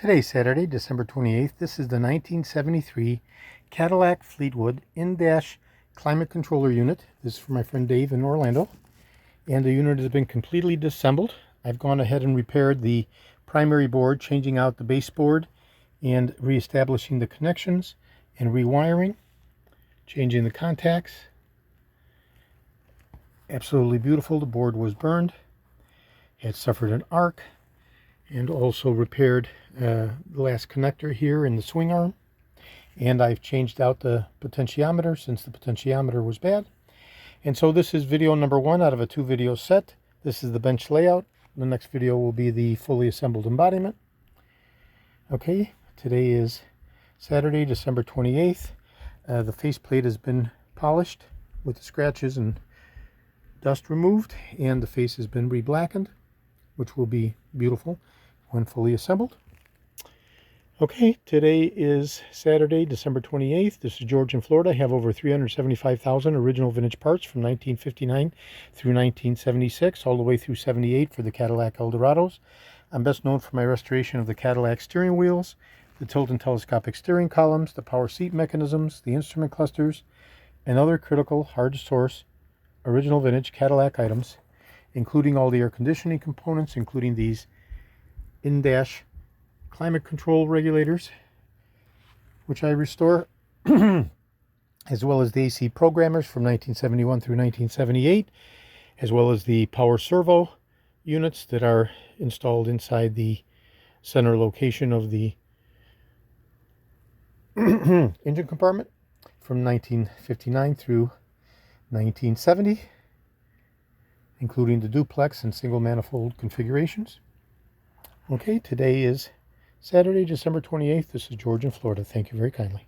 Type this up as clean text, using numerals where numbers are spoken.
Today's Saturday, December 28th. This is the 1973 Cadillac Fleetwood in-dash climate controller unit. This is for my friend Dave in Orlando. And the unit has been completely disassembled. I've gone ahead and repaired the primary board, changing out the baseboard and reestablishing the connections and rewiring, changing the contacts. Absolutely beautiful. The board was burned. It suffered an arc. And also repaired the last connector here in the swing arm. And I've changed out the potentiometer since the potentiometer was bad. And so this is video number 1 out of a 2-video set. This is the bench layout. The next video will be the fully assembled embodiment. Okay, today is Saturday, December 28th. The faceplate has been polished with the scratches and dust removed, and the face has been re-blackened, which will be beautiful when fully assembled. Okay, today is Saturday, December 28th. This is George in Florida. I have over 375,000 original vintage parts from 1959 through 1976, all the way through 78 for the Cadillac Eldorados. I'm best known for my restoration of the Cadillac steering wheels, the tilt and telescopic steering columns, the power seat mechanisms, the instrument clusters, and other critical, hard-to-source, original vintage Cadillac items, including all the air conditioning components, including these in-dash climate control regulators, which I restore, as well as the AC programmers from 1971 through 1978, as well as the power servo units that are installed inside the center location of the engine compartment from 1959 through 1970, including the duplex and single manifold configurations. Okay, today is Saturday, December 28th. This is George in Florida. Thank you very kindly.